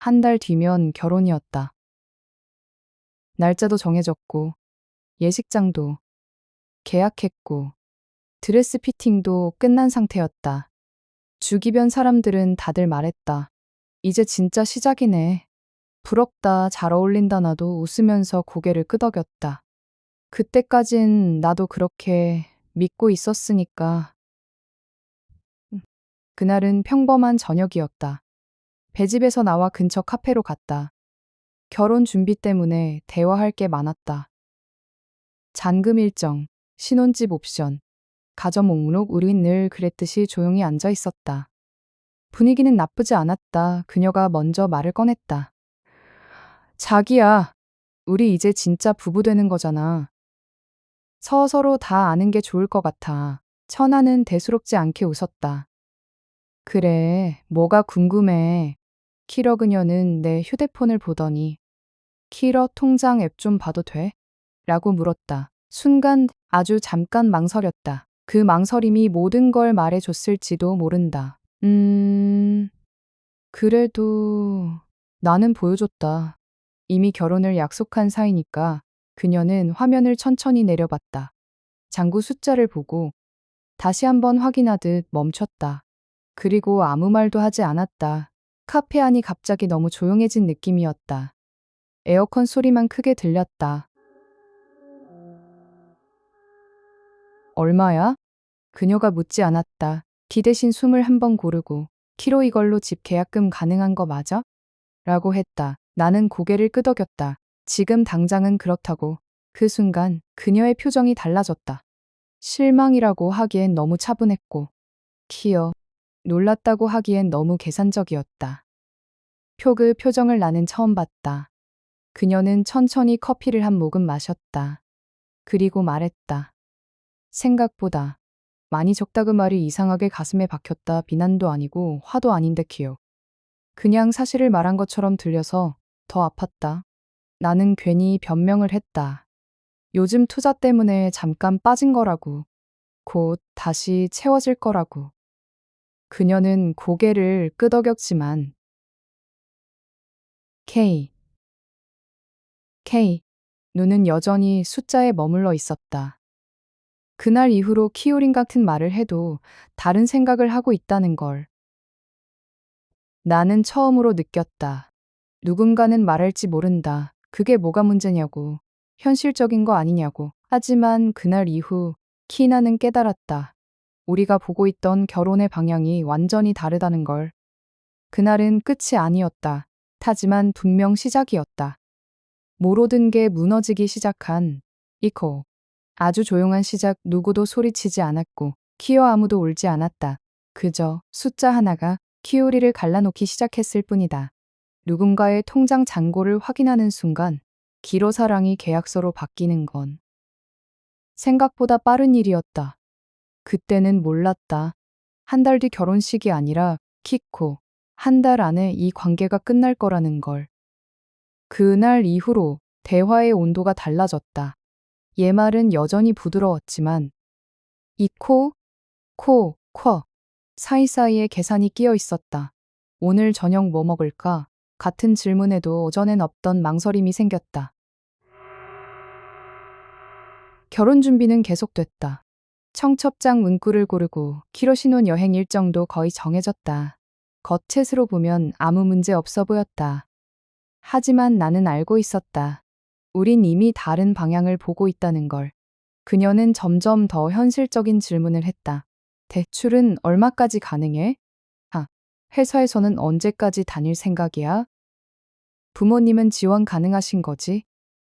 한 달 뒤면 결혼이었다. 날짜도 정해졌고, 예식장도 계약했고, 드레스 피팅도 끝난 상태였다. 주기변 사람들은 다들 말했다. 이제 진짜 시작이네. 부럽다, 잘 어울린다. 나도 웃으면서 고개를 끄덕였다. 그때까진 나도 그렇게 믿고 있었으니까. 그날은 평범한 저녁이었다. 배집에서 나와 근처 카페로 갔다. 결혼 준비 때문에 대화할 게 많았다. 잔금 일정, 신혼집 옵션, 가전 목록. 우린 늘 그랬듯이 조용히 앉아 있었다. 분위기는 나쁘지 않았다. 그녀가 먼저 말을 꺼냈다. 자기야, 우리 이제 진짜 부부 되는 거잖아. 서로 다 아는 게 좋을 것 같아. 천하는 대수롭지 않게 웃었다. 그래, 뭐가 궁금해. 키러. 그녀는 내 휴대폰을 보더니 키러 통장 앱 좀 봐도 돼? 라고 물었다. 순간 아주 잠깐 망설였다. 그 망설임이 모든 걸 말해줬을지도 모른다. 그래도 나는 보여줬다. 이미 결혼을 약속한 사이니까. 그녀는 화면을 천천히 내려봤다. 장부 숫자를 보고 다시 한번 확인하듯 멈췄다. 그리고 아무 말도 하지 않았다. 카페 안이 갑자기 너무 조용해진 느낌이었다. 에어컨 소리만 크게 들렸다. 얼마야? 그녀가 묻지 않았다. 기 대신 숨을 한 번 고르고 키로. 이걸로 집 계약금 가능한 거 맞아? 라고 했다. 나는 고개를 끄덕였다. 지금 당장은 그렇다고. 그 순간 그녀의 표정이 달라졌다. 실망이라고 하기엔 너무 차분했고, 키어 놀랐다고 하기엔 너무 계산적이었다. 그 표정을 나는 처음 봤다. 그녀는 천천히 커피를 한 모금 마셨다. 그리고 말했다. 생각보다 많이 적다. 그 말이 이상하게 가슴에 박혔다. 비난도 아니고 화도 아닌데 키요. 그냥 사실을 말한 것처럼 들려서 더 아팠다. 나는 괜히 변명을 했다. 요즘 투자 때문에 잠깐 빠진 거라고. 곧 다시 채워질 거라고. 그녀는 고개를 끄덕였지만 K, 눈은 여전히 숫자에 머물러 있었다. 그날 이후로 키오린 같은 말을 해도 다른 생각을 하고 있다는 걸 나는 처음으로 느꼈다. 누군가는 말할지 모른다. 그게 뭐가 문제냐고. 현실적인 거 아니냐고. 하지만 그날 이후 키나는 깨달았다. 우리가 보고 있던 결혼의 방향이 완전히 다르다는 걸. 그날은 끝이 아니었다. 하지만 분명 시작이었다. 모든 게 무너지기 시작한 이코. 아주 조용한 시작. 누구도 소리치지 않았고 키어 아무도 울지 않았다. 그저 숫자 하나가 키오리를 갈라놓기 시작했을 뿐이다. 누군가의 통장 잔고를 확인하는 순간 기로 사랑이 계약서로 바뀌는 건 생각보다 빠른 일이었다. 그때는 몰랐다. 한 달 뒤 결혼식이 아니라 키코. 한 달 안에 이 관계가 끝날 거라는 걸. 그날 이후로 대화의 온도가 달라졌다. 얘 말은 여전히 부드러웠지만 이 코 사이사이에 계산이 끼어 있었다. 오늘 저녁 뭐 먹을까? 같은 질문에도 전엔 없던 망설임이 생겼다. 결혼 준비는 계속됐다. 청첩장 문구를 고르고 키로 신혼 여행 일정도 거의 정해졌다. 겉으로 보면 아무 문제 없어 보였다. 하지만 나는 알고 있었다. 우린 이미 다른 방향을 보고 있다는 걸. 그녀는 점점 더 현실적인 질문을 했다. 대출은 얼마까지 가능해? 회사에서는 언제까지 다닐 생각이야? 부모님은 지원 가능하신 거지?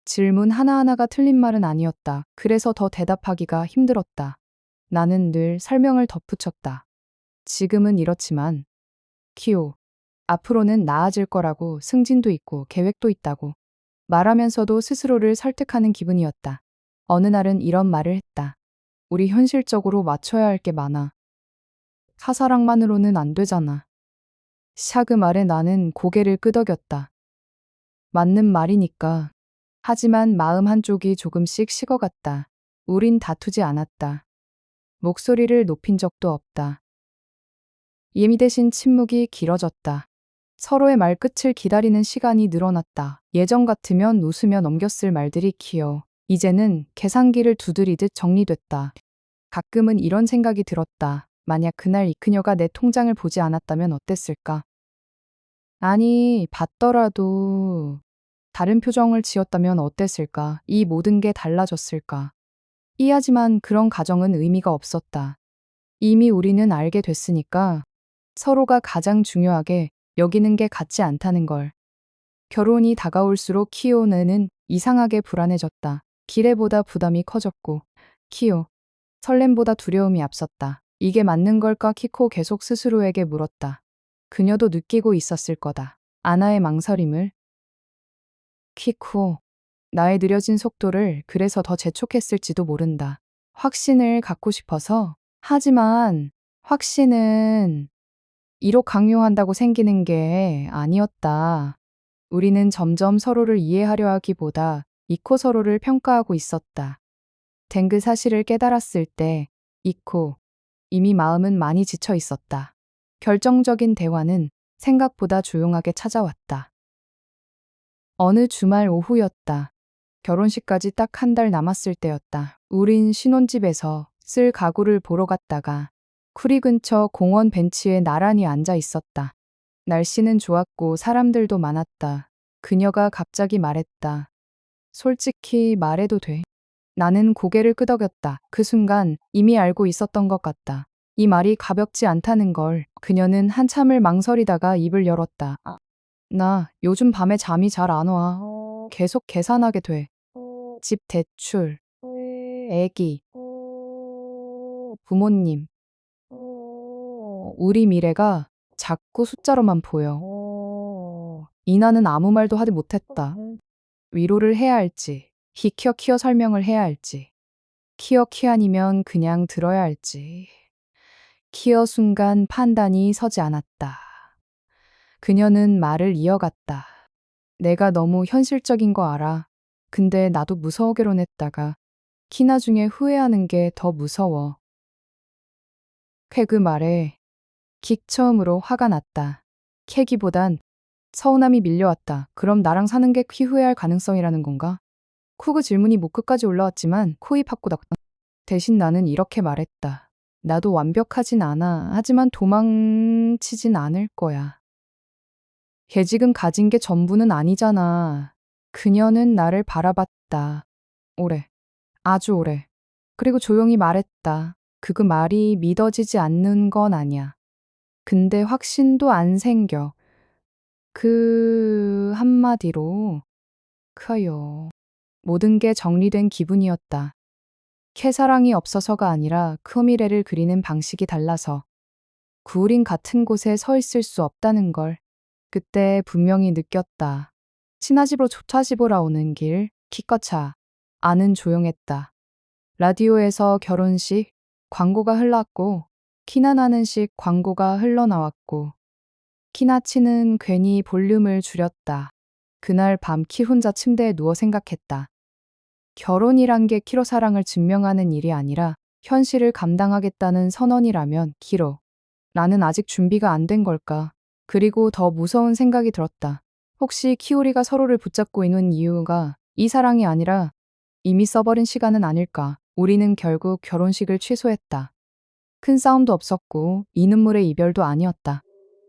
질문 하나하나가 틀린 말은 아니었다. 그래서 더 대답하기가 힘들었다. 나는 늘 설명을 덧붙였다. 지금은 이렇지만, 키오, 앞으로는 나아질 거라고. 승진도 있고 계획도 있다고. 말하면서도 스스로를 설득하는 기분이었다. 어느 날은 이런 말을 했다. 우리 현실적으로 맞춰야 할 게 많아. 사사랑만으로는 안 되잖아. 그 말에 나는 고개를 끄덕였다. 맞는 말이니까. 하지만 마음 한쪽이 조금씩 식어갔다. 우린 다투지 않았다. 목소리를 높인 적도 없다. 예미 대신 침묵이 길어졌다. 서로의 말끝을 기다리는 시간이 늘어났다. 예전 같으면 웃으며 넘겼을 말들이 키어 이제는 계산기를 두드리듯 정리됐다. 가끔은 이런 생각이 들었다. 만약 그날 이 그녀가 내 통장을 보지 않았다면 어땠을까? 아니, 봤더라도 다른 표정을 지었다면 어땠을까? 이 모든 게 달라졌을까? 하지만 그런 가정은 의미가 없었다. 이미 우리는 알게 됐으니까 서로가 가장 중요하게 여기는 게 같지 않다는 걸. 결혼이 다가올수록 키오는 이상하게 불안해졌다. 기대보다 부담이 커졌고, 키오, 설렘보다 두려움이 앞섰다. 이게 맞는 걸까? 키코 계속 스스로에게 물었다. 그녀도 느끼고 있었을 거다. 아나의 망설임을. 키코, 나의 느려진 속도를 그래서 더 재촉했을지도 모른다. 확신을 갖고 싶어서. 하지만 확신은 이로 강요한다고 생기는 게 아니었다. 우리는 점점 서로를 이해하려 하기보다 잊고 서로를 평가하고 있었다. 댕그 사실을 깨달았을 때 잊고 이미 마음은 많이 지쳐 있었다. 결정적인 대화는 생각보다 조용하게 찾아왔다. 어느 주말 오후였다. 결혼식까지 딱 한 달 남았을 때였다. 우린 신혼집에서 쓸 가구를 보러 갔다가 쿠리 근처 공원 벤치에 나란히 앉아 있었다. 날씨는 좋았고 사람들도 많았다. 그녀가 갑자기 말했다. 솔직히 말해도 돼? 나는 고개를 끄덕였다. 그 순간 이미 알고 있었던 것 같다. 이 말이 가볍지 않다는 걸. 그녀는 한참을 망설이다가 입을 열었다. 나 요즘 밤에 잠이 잘 안 와. 계속 계산하게 돼. 집 대출, 애기, 부모님. 우리 미래가 자꾸 숫자로만 보여. 이나는 아무 말도 하지 못했다. 위로를 해야 할지, 키어 설명을 해야 할지, 키어 아니면 그냥 들어야 할지. 키어 순간 판단이 서지 않았다. 그녀는 말을 이어갔다. 내가 너무 현실적인 거 알아. 근데 나도 무서워 결혼했다가 키 나중에 후회하는 게 더 무서워. 그 말에 킥 처음으로 화가 났다. 캐기보단 서운함이 밀려왔다. 그럼 나랑 사는 게 키 후회할 가능성이라는 건가? 쿠그 질문이 목 끝까지 올라왔지만 코이 파고닥다. 대신 나는 이렇게 말했다. 나도 완벽하진 않아. 하지만 도망치진 않을 거야. 걔 지금 가진 게 전부는 아니잖아. 그녀는 나를 바라봤다. 오래. 아주 오래. 그리고 조용히 말했다. 그 말이 믿어지지 않는 건 아니야. 근데 확신도 안 생겨. 그 한마디로 커요. 모든 게 정리된 기분이었다. 캐사랑이 없어서가 아니라 그 미래를 그리는 방식이 달라서 구울인 같은 곳에 서 있을 수 없다는 걸 그때 분명히 느꼈다. 친아집으로 조차집으로 오는 길, 키꺼차. 안은 조용했다. 라디오에서 결혼식 광고가 흘렀고 키나나는식 광고가 흘러나왔고 키나치는 괜히 볼륨을 줄였다. 그날 밤 키 혼자 침대에 누워 생각했다. 결혼이란 게 키로 사랑을 증명하는 일이 아니라 현실을 감당하겠다는 선언이라면 키로. 나는 아직 준비가 안 된 걸까? 그리고 더 무서운 생각이 들었다. 혹시 키우리가 서로를 붙잡고 있는 이유가 이 사랑이 아니라 이미 써버린 시간은 아닐까? 우리는 결국 결혼식을 취소했다. 큰 싸움도 없었고 이 눈물의 이별도 아니었다.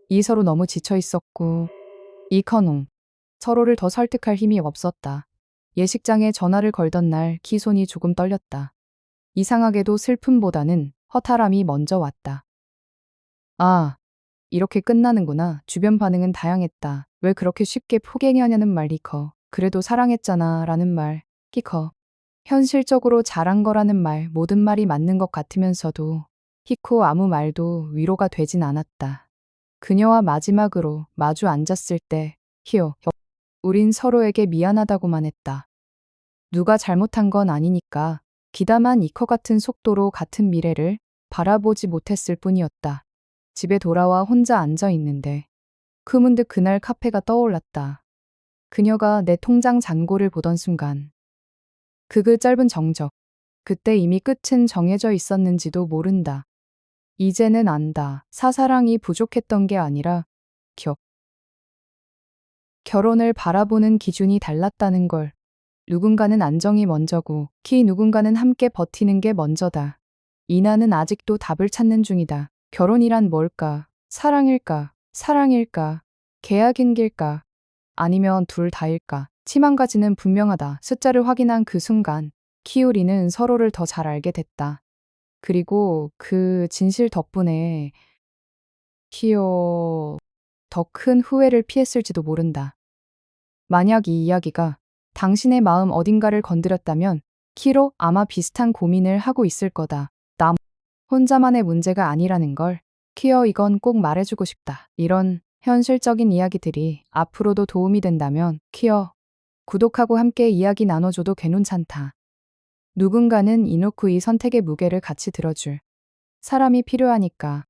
이 서로 너무 지쳐 있었고 이커농 서로를 더 설득할 힘이 없었다. 예식장에 전화를 걸던 날 키 손이 조금 떨렸다. 이상하게도 슬픔보다는 허탈함이 먼저 왔다. 아, 이렇게 끝나는구나. 주변 반응은 다양했다. 왜 그렇게 쉽게 포기하냐는 말 키커. 그래도 사랑했잖아 라는 말 키커. 현실적으로 잘한 거라는 말 모든 말이 맞는 것 같으면서도 히코 아무 말도 위로가 되진 않았다. 그녀와 마지막으로 마주 앉았을 때 히오. 우린 서로에게 미안하다고만 했다. 누가 잘못한 건 아니니까 기다만 이커 같은 속도로 같은 미래를 바라보지 못했을 뿐이었다. 집에 돌아와 혼자 앉아 있는데 그 문득 그날 카페가 떠올랐다. 그녀가 내 통장 잔고를 보던 순간 그 짧은 정적. 그때 이미 끝은 정해져 있었는지도 모른다. 이제는 안다. 사사랑이 부족했던 게 아니라 기억. 결혼을 바라보는 기준이 달랐다는 걸. 누군가는 안정이 먼저고, 누군가는 함께 버티는 게 먼저다. 이나는 아직도 답을 찾는 중이다. 결혼이란 뭘까? 사랑일까? 사랑일까? 계약인길까? 아니면 둘 다일까? 침 한 가지는 분명하다. 숫자를 확인한 그 순간, 우리는 서로를 더 잘 알게 됐다. 그리고 그 진실 덕분에 더 큰 후회를 피했을지도 모른다. 만약 이 이야기가 당신의 마음 어딘가를 건드렸다면 키로 아마 비슷한 고민을 하고 있을 거다. 나 혼자만의 문제가 아니라는 걸. 이건 꼭 말해주고 싶다. 이런 현실적인 이야기들이 앞으로도 도움이 된다면 구독하고 함께 이야기 나눠줘도 괜찮다. 누군가는 이노쿠이 선택의 무게를 같이 들어줄 사람이 필요하니까.